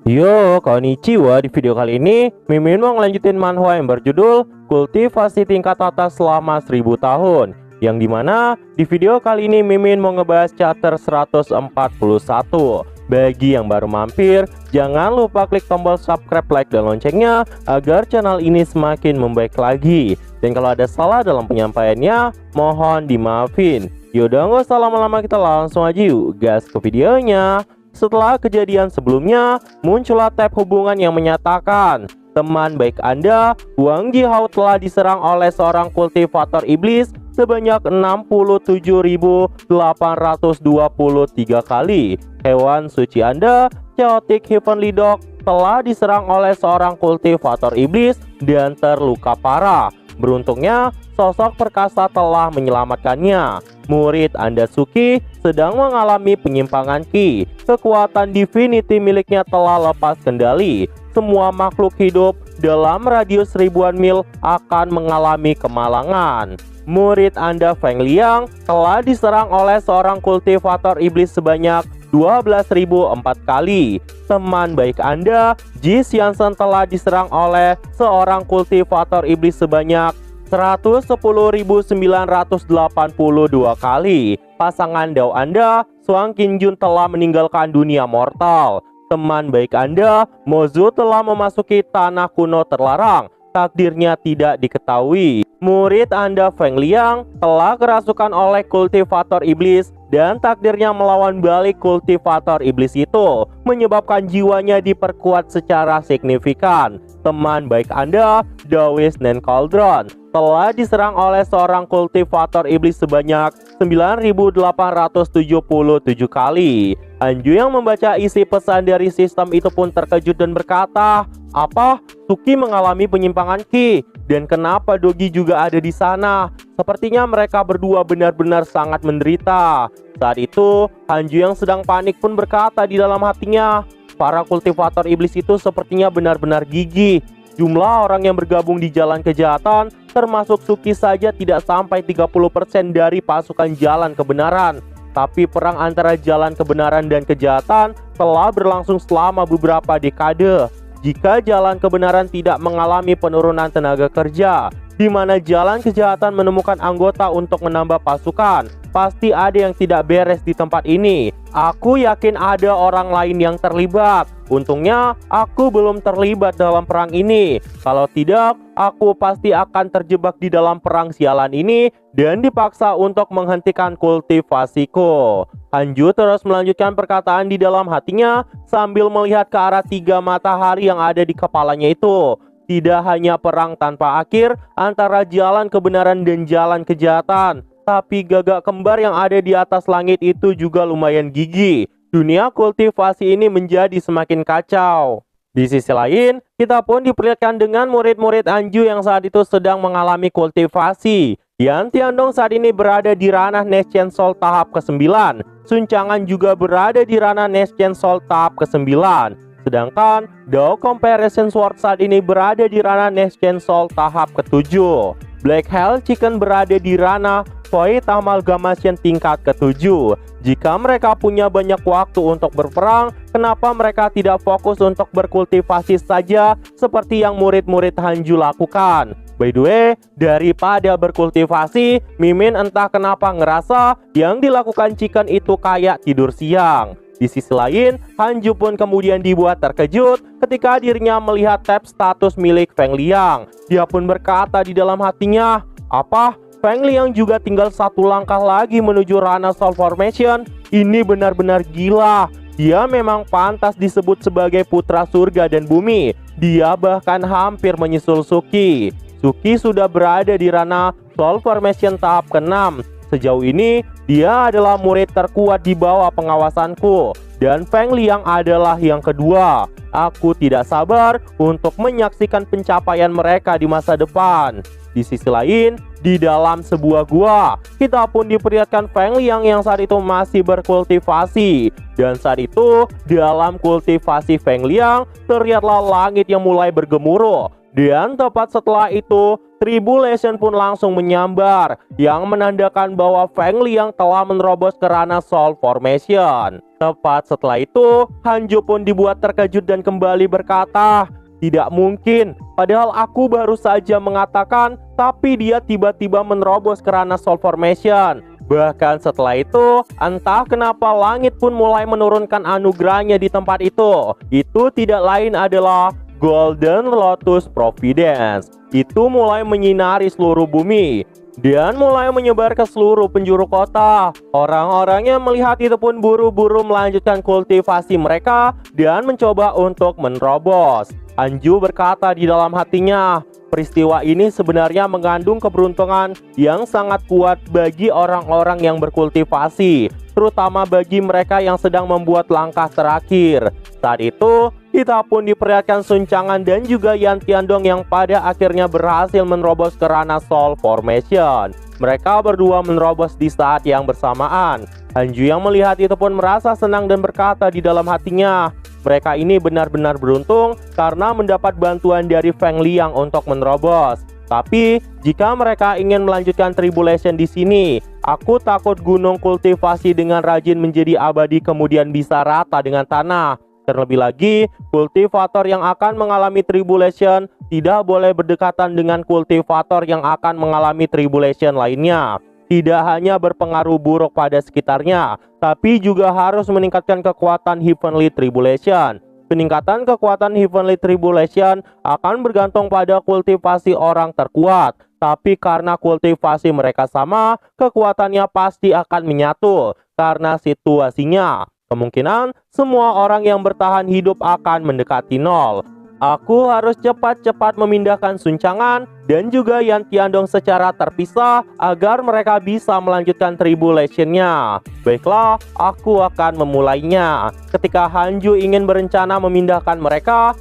Yo, konnichiwa. Di video kali ini, Mimin mau ngelanjutin manhwa yang berjudul Kultivasi Tingkat Atas Selama 1000 Tahun. Yang dimana di video kali ini Mimin mau ngebahas chapter 141. Bagi yang baru mampir, jangan lupa klik tombol subscribe, like, dan loncengnya agar channel ini semakin membaik lagi. Dan kalau ada salah dalam penyampaiannya, mohon dimaafin. Yaudah, nggak usah lama-lama, kita langsung aja yuk gas ke videonya. Setelah kejadian sebelumnya, muncullah tab hubungan yang menyatakan teman baik Anda, Wang Jihao, telah diserang oleh seorang kultivator iblis sebanyak 67.823 kali. Hewan suci Anda, Chaotic Heavenly Dog, telah diserang oleh seorang kultivator iblis dan terluka parah. Beruntungnya, sosok perkasa telah menyelamatkannya. Murid Anda Suki sedang mengalami penyimpangan ki. Kekuatan divinity miliknya telah lepas kendali. Semua makhluk hidup dalam radius ribuan mil akan mengalami kemalangan. Murid Anda Feng Liang telah diserang oleh seorang kultivator iblis sebanyak 12.004 kali. Teman baik Anda, Ji Xianzhen, telah diserang oleh seorang kultivator iblis sebanyak 110.982 kali. Pasangan Dao Anda, Suang Qinjun, telah meninggalkan dunia mortal. Teman baik Anda, Mozu, telah memasuki tanah kuno terlarang. Takdirnya tidak diketahui. Murid Anda Feng Liang telah kerasukan oleh kultivator iblis dan takdirnya melawan balik kultivator iblis itu, menyebabkan jiwanya diperkuat secara signifikan. Teman baik Anda, Dawis dan Cauldron, telah diserang oleh seorang kultivator iblis sebanyak 9.877 kali. Anju yang membaca isi pesan dari sistem itu pun terkejut dan berkata, "Apa? Suki mengalami penyimpangan ki? Dan kenapa Dogi juga ada di sana? Sepertinya mereka berdua benar-benar sangat menderita." Saat itu, Hanju yang sedang panik pun berkata di dalam hatinya, "Para kultivator iblis itu sepertinya benar-benar gigih. Jumlah orang yang bergabung di jalan kejahatan, termasuk Suki saja, tidak sampai 30% dari pasukan jalan kebenaran. Tapi perang antara jalan kebenaran dan kejahatan telah berlangsung selama beberapa dekade. Jika jalan kebenaran tidak mengalami penurunan tenaga kerja, di mana jalan kejahatan menemukan anggota untuk menambah pasukan, pasti ada yang tidak beres di tempat ini. Aku yakin ada orang lain yang terlibat. Untungnya aku belum terlibat dalam perang ini. Kalau tidak, aku pasti akan terjebak di dalam perang sialan ini dan dipaksa untuk menghentikan kultivasiku." Hanju terus melanjutkan perkataan di dalam hatinya sambil melihat ke arah 3 matahari yang ada di kepalanya itu. Tidak hanya perang tanpa akhir antara jalan kebenaran dan jalan kejahatan, tapi gagak kembar yang ada di atas langit itu juga lumayan gigih. Dunia kultivasi ini menjadi semakin kacau. Di sisi lain, kita pun diperlihatkan dengan murid-murid Anju yang saat itu sedang mengalami kultivasi. Yan Tiandong saat ini berada di ranah Next Soul tahap ke-9. Sun Chang'an juga berada di ranah Next Soul tahap ke-9. Sedangkan Dao Comparison Sword saat ini berada di ranah Next Soul tahap ke-7. Black Hell Chicken berada di ranah Void Amalgamation tingkat ke-7. Jika mereka punya banyak waktu untuk berperang, kenapa mereka tidak fokus untuk berkultivasi saja seperti yang murid-murid Hanju lakukan? By the way, daripada berkultivasi, Mimin entah kenapa ngerasa yang dilakukan Chicken itu kayak tidur siang. Di sisi lain, Hanju pun kemudian dibuat terkejut ketika dirinya melihat tab status milik Feng Liang. Dia pun berkata di dalam hatinya, "Apa? Feng Liang juga tinggal 1 langkah lagi menuju ranah Soul Formation? Ini benar-benar gila. Dia memang pantas disebut sebagai putra surga dan bumi. Dia bahkan hampir menyusul Suki. Suki sudah berada di ranah Soul Formation tahap ke-6. Sejauh ini, dia adalah murid terkuat di bawah pengawasanku. Dan Feng Liang adalah yang kedua. Aku tidak sabar untuk menyaksikan pencapaian mereka di masa depan." Di sisi lain, di dalam sebuah gua, kita pun diperlihatkan Feng Liang yang saat itu masih berkultivasi. Dan saat itu, dalam kultivasi Feng Liang, terlihatlah langit yang mulai bergemuruh. Dan tepat setelah itu, Tribulation pun langsung menyambar, yang menandakan bahwa Feng Liang telah menerobos ke ranah Soul Formation. Tepat setelah itu, Hanjo pun dibuat terkejut dan kembali berkata, "Tidak mungkin, padahal aku baru saja mengatakan, tapi dia tiba-tiba menerobos ke ranah Soul Formation." Bahkan setelah itu, entah kenapa langit pun mulai menurunkan anugerahnya di tempat itu. Itu tidak lain adalah Golden Lotus Providence. Itu mulai menyinari seluruh bumi dan mulai menyebar ke seluruh penjuru kota. Orang-orangnya melihat itu pun buru-buru melanjutkan kultivasi mereka dan mencoba untuk menerobos. Hanju berkata di dalam hatinya, peristiwa ini sebenarnya mengandung keberuntungan yang sangat kuat bagi orang-orang yang berkultivasi, terutama bagi mereka yang sedang membuat langkah terakhir. Saat itu, kita pun diperlihatkan Sun Chang'an dan juga Yan Tiandong yang pada akhirnya berhasil menerobos ke ranah Soul Formation. Mereka berdua menerobos di saat yang bersamaan. Hanju yang melihat itu pun merasa senang dan berkata di dalam hatinya, mereka ini benar-benar beruntung karena mendapat bantuan dari Feng Liang untuk menerobos. Tapi jika mereka ingin melanjutkan Tribulation di sini, aku takut gunung kultivasi dengan rajin menjadi abadi kemudian bisa rata dengan tanah. Terlebih lagi, kultivator yang akan mengalami Tribulation tidak boleh berdekatan dengan kultivator yang akan mengalami Tribulation lainnya. Tidak hanya berpengaruh buruk pada sekitarnya, tapi juga harus meningkatkan kekuatan Heavenly Tribulation. Peningkatan kekuatan Heavenly Tribulation akan bergantung pada kultivasi orang terkuat. Tapi karena kultivasi mereka sama, kekuatannya pasti akan menyatu. Karena situasinya, kemungkinan semua orang yang bertahan hidup akan mendekati nol. Aku harus cepat-cepat memindahkan Sun Chang'an dan juga Yan Tiandong secara terpisah agar mereka bisa melanjutkan Tribulation-nya. Baiklah, aku akan memulainya. Ketika Hanju ingin berencana memindahkan mereka,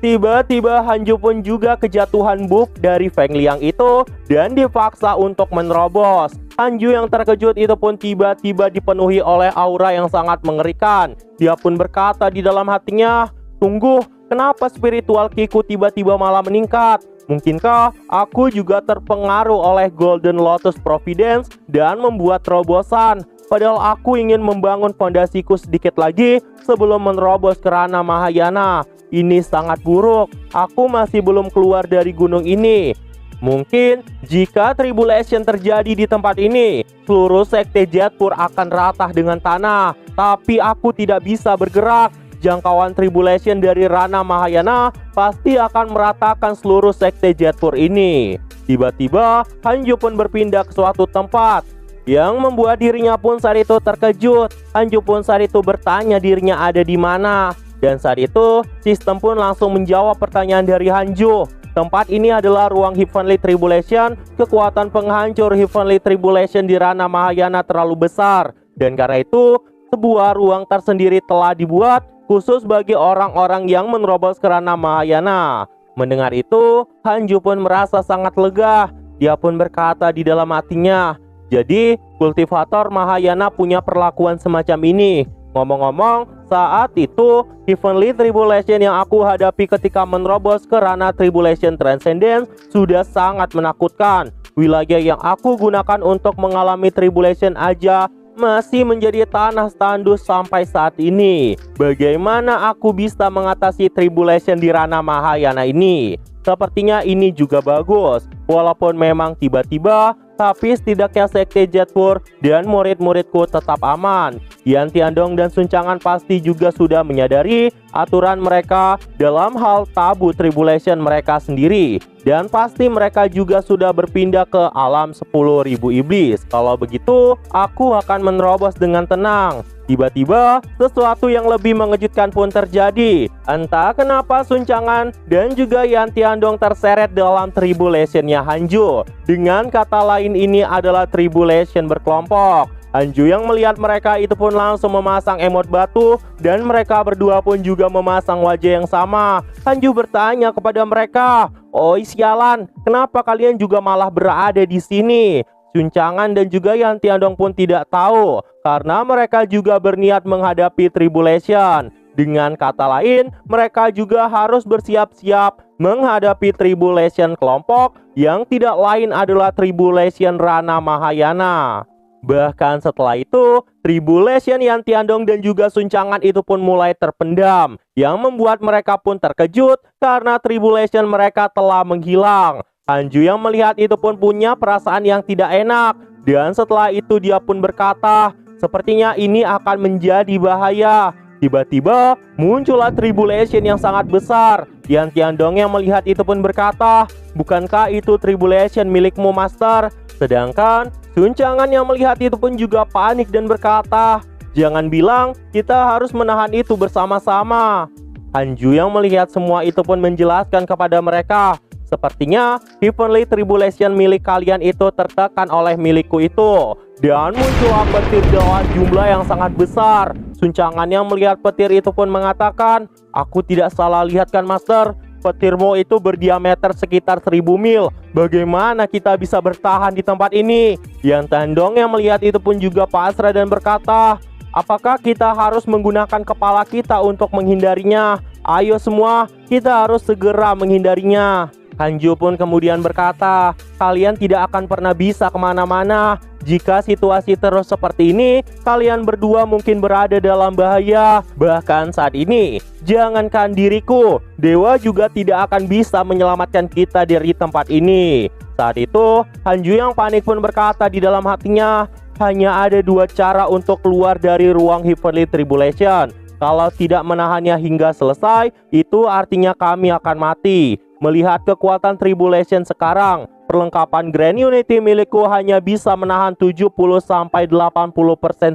tiba-tiba Hanju pun juga kejatuhan buff dari Feng Liang itu dan dipaksa untuk menerobos. Hanju yang terkejut itu pun tiba-tiba dipenuhi oleh aura yang sangat mengerikan. Dia pun berkata di dalam hatinya, "Tunggu, kenapa spiritual kiku tiba-tiba malah meningkat? Mungkinkah aku juga terpengaruh oleh Golden Lotus Providence dan membuat terobosan? Padahal aku ingin membangun fondasiku sedikit lagi sebelum menerobos ke ranah Mahayana. Ini sangat buruk. Aku masih belum keluar dari gunung ini. Mungkin jika Tribulation terjadi di tempat ini, seluruh sekte Jetpur akan rata dengan tanah. Tapi aku tidak bisa bergerak. Jangkauan Tribulation dari ranah Mahayana pasti akan meratakan seluruh sekte Jetpur ini." Tiba-tiba Hanju pun berpindah ke suatu tempat yang membuat dirinya pun saat itu terkejut. Hanju pun saat itu bertanya dirinya ada di mana. Dan saat itu sistem pun langsung menjawab pertanyaan dari Hanju. Tempat ini adalah ruang Heavenly Tribulation. Kekuatan penghancur Heavenly Tribulation di ranah Mahayana terlalu besar. Dan karena itu, sebuah ruang tersendiri telah dibuat khusus bagi orang-orang yang menerobos ke ranah Mahayana. Mendengar itu, Hanju pun merasa sangat lega. Dia pun berkata di dalam hatinya, jadi kultivator Mahayana punya perlakuan semacam ini. Ngomong-ngomong, saat itu Heavenly Tribulation yang aku hadapi ketika menerobos ke ranah Tribulation Transcendence sudah sangat menakutkan. Wilayah yang aku gunakan untuk mengalami Tribulation aja masih menjadi tanah tandus sampai saat ini. Bagaimana aku bisa mengatasi Tribulation di ranah Mahayana ini? Sepertinya ini juga bagus. Walaupun memang tiba-tiba, tapi setidaknya sekte Jetpur dan murid-muridku tetap aman. Yan Tiandong dan Sun Chang'an pasti juga sudah menyadari aturan mereka dalam hal tabu Tribulation mereka sendiri. Dan pasti mereka juga sudah berpindah ke alam 10.000 iblis. Kalau begitu, aku akan menerobos dengan tenang. Tiba-tiba, sesuatu yang lebih mengejutkan pun terjadi. Entah kenapa Sun Chang'an dan juga Yan Tiandong terseret dalam Tribulation-nya Hanju. Dengan kata lain, ini adalah Tribulation berkelompok. Hanju yang melihat mereka itu pun langsung memasang emot batu dan mereka berdua pun juga memasang wajah yang sama. Hanju bertanya kepada mereka, "Oi sialan, kenapa kalian juga malah berada di sini?" Sun Chang'an dan juga Yan Tiandong pun tidak tahu karena mereka juga berniat menghadapi Tribulation. Dengan kata lain, mereka juga harus bersiap-siap menghadapi Tribulation kelompok yang tidak lain adalah Tribulation Rana Mahayana. Bahkan setelah itu, Tribulation Yantiandong dan juga Suncangan itu pun mulai terpendam, yang membuat mereka pun terkejut karena Tribulation mereka telah menghilang. Hanju yang melihat itu pun punya perasaan yang tidak enak, dan setelah itu dia pun berkata, sepertinya ini akan menjadi bahaya. Tiba-tiba muncullah Tribulation yang sangat besar. Yantiandong yang melihat itu pun berkata, bukankah itu Tribulation milikmu, Master? Sedangkan Suncangan yang melihat itu pun juga panik dan berkata, jangan bilang kita harus menahan itu bersama-sama. Hanju yang melihat semua itu pun menjelaskan kepada mereka, sepertinya Heavenly Tribulation milik kalian itu tertekan oleh milikku itu. Dan muncullah petir dalam jumlah yang sangat besar. Suncangan yang melihat petir itu pun mengatakan, aku tidak salah lihat kan, Master? Petirmu itu berdiameter sekitar 1000 mil. Bagaimana kita bisa bertahan di tempat ini? Yantiandong yang melihat itu pun juga pasrah dan berkata, apakah kita harus menggunakan kepala kita untuk menghindarinya? Ayo semua, kita harus segera menghindarinya. Hanju pun kemudian berkata, kalian tidak akan pernah bisa kemana-mana. Jika situasi terus seperti ini, kalian berdua mungkin berada dalam bahaya. Bahkan saat ini, jangankan diriku, dewa juga tidak akan bisa menyelamatkan kita dari tempat ini. Saat itu, Hanju yang panik pun berkata di dalam hatinya, hanya ada dua cara untuk keluar dari ruang Heavenly Tribulation. Kalau tidak menahannya hingga selesai, itu artinya kami akan mati. Melihat kekuatan Tribulation sekarang, perlengkapan Grand Unity milikku hanya bisa menahan 70-80%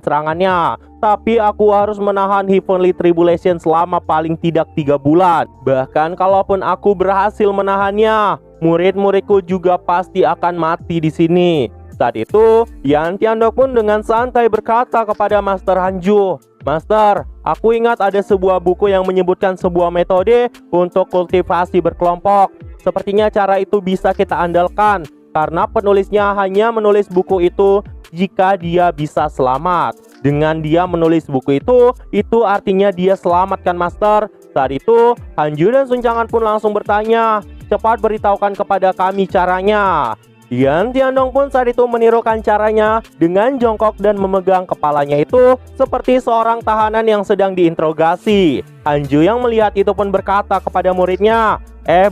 serangannya. Tapi aku harus menahan Heavenly Tribulation selama paling tidak 3 bulan. Bahkan kalaupun aku berhasil menahannya, murid-muridku juga pasti akan mati di sini. Saat itu, Yantiandong pun dengan santai berkata kepada Master Hanju, Master, aku ingat ada sebuah buku yang menyebutkan sebuah metode untuk kultivasi berkelompok. Sepertinya cara itu bisa kita andalkan, karena penulisnya hanya menulis buku itu jika dia bisa selamat. Dengan dia menulis buku itu artinya dia selamat kan, Master? Saat itu, Hanju dan Suncangan pun langsung bertanya, cepat beritahukan kepada kami caranya. Yantiandong pun saat itu menirukan caranya dengan jongkok dan memegang kepalanya itu seperti seorang tahanan yang sedang diinterogasi. Hanju yang melihat itu pun berkata kepada muridnya,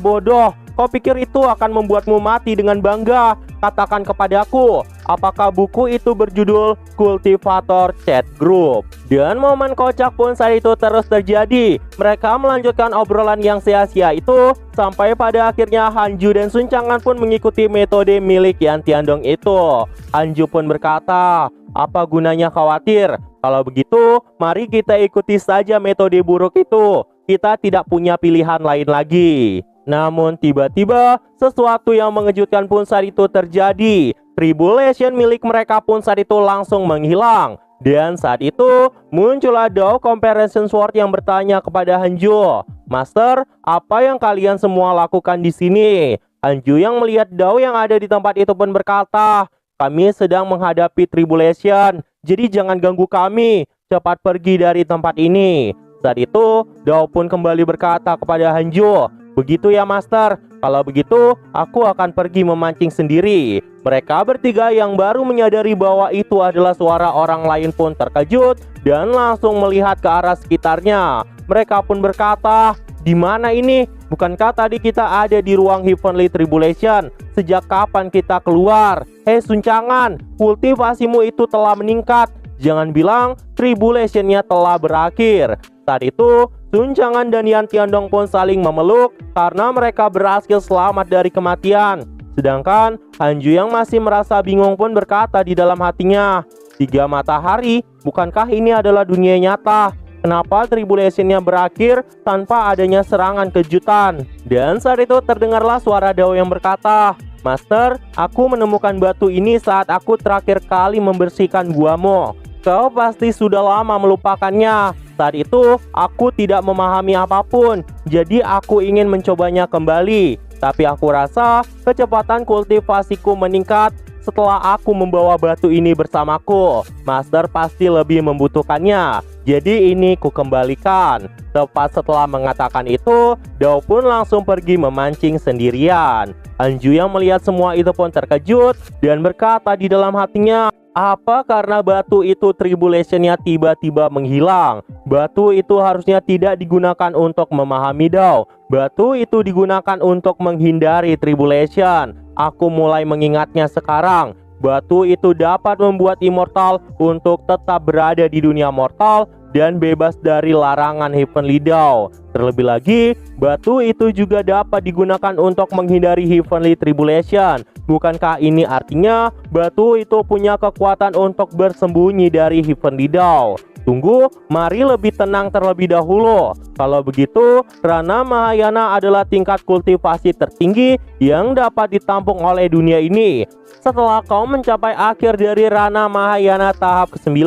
bodoh, kau pikir itu akan membuatmu mati dengan bangga? Katakan kepadaku, apakah buku itu berjudul Cultivator Chat Group? Dan momen kocak pun saat itu terus terjadi. Mereka melanjutkan obrolan yang sia-sia itu sampai pada akhirnya Hanju dan Suncangan pun mengikuti metode milik Yantiandong itu. Hanju pun berkata, apa gunanya khawatir? Kalau begitu, mari kita ikuti saja metode buruk itu. Kita tidak punya pilihan lain lagi. Namun tiba-tiba sesuatu yang mengejutkan pun saat itu terjadi. Tribulation milik mereka pun saat itu langsung menghilang. Dan saat itu muncullah Dao Comparison Sword yang bertanya kepada Hanju, Master, apa yang kalian semua lakukan di sini? Hanju yang melihat Dao yang ada di tempat itu pun berkata, kami sedang menghadapi Tribulation, jadi jangan ganggu kami. Cepat pergi dari tempat ini. Saat itu Dao pun kembali berkata kepada Hanju, begitu ya, Master. Kalau begitu, aku akan pergi memancing sendiri. Mereka bertiga yang baru menyadari bahwa itu adalah suara orang lain pun terkejut dan langsung melihat ke arah sekitarnya. Mereka pun berkata, di mana ini? Bukankah tadi kita ada di ruang Heavenly Tribulation? Sejak kapan kita keluar? Suncangan, kultivasimu itu telah meningkat. Jangan bilang Tribulation-nya telah berakhir. Saat itu, Suncangan dan Yantiandong pun saling memeluk karena mereka berhasil selamat dari kematian. Sedangkan Hanju yang masih merasa bingung pun berkata di dalam hatinya, 3 matahari, bukankah ini adalah dunia nyata? Kenapa Tribulation-nya berakhir tanpa adanya serangan kejutan? Dan saat itu terdengarlah suara Dao yang berkata, Master, aku menemukan batu ini saat aku terakhir kali membersihkan guamu. Kau pasti sudah lama melupakannya. Saat itu aku tidak memahami apapun, jadi aku ingin mencobanya kembali. Tapi aku rasa kecepatan kultivasiku meningkat setelah aku membawa batu ini bersamaku, Master pasti lebih membutuhkannya. Jadi ini kukembalikan." Tepat setelah mengatakan itu, Dao pun langsung pergi memancing sendirian. Anju yang melihat semua itu pun terkejut dan berkata di dalam hatinya, "Apa karena batu itu tribulationnya tiba-tiba menghilang? Batu itu harusnya tidak digunakan untuk memahami Dao. Batu itu digunakan untuk menghindari tribulation. Aku mulai mengingatnya sekarang. Batu itu dapat membuat immortal untuk tetap berada di dunia mortal dan bebas dari larangan Heavenly Dao. Terlebih lagi, batu itu juga dapat digunakan untuk menghindari Heavenly Tribulation. Bukankah ini artinya batu itu punya kekuatan untuk bersembunyi dari Heavenly Dao? Tunggu, mari lebih tenang terlebih dahulu. Kalau begitu, Rana Mahayana adalah tingkat kultivasi tertinggi yang dapat ditampung oleh dunia ini. Setelah kau mencapai akhir dari Rana Mahayana tahap ke-9,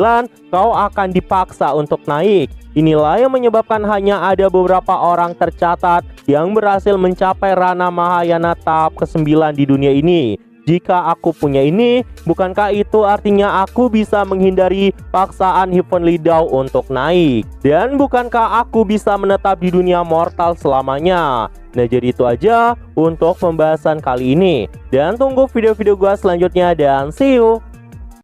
kau akan dipaksa untuk naik. Inilah yang menyebabkan hanya ada beberapa orang tercatat yang berhasil mencapai Rana Mahayana tahap ke-9 di dunia ini. Jika aku punya ini, bukankah itu artinya aku bisa menghindari paksaan Heavenly Dao untuk naik? Dan bukankah aku bisa menetap di dunia mortal selamanya? Nah, jadi itu aja untuk pembahasan kali ini. Dan tunggu video-video gua selanjutnya dan see you!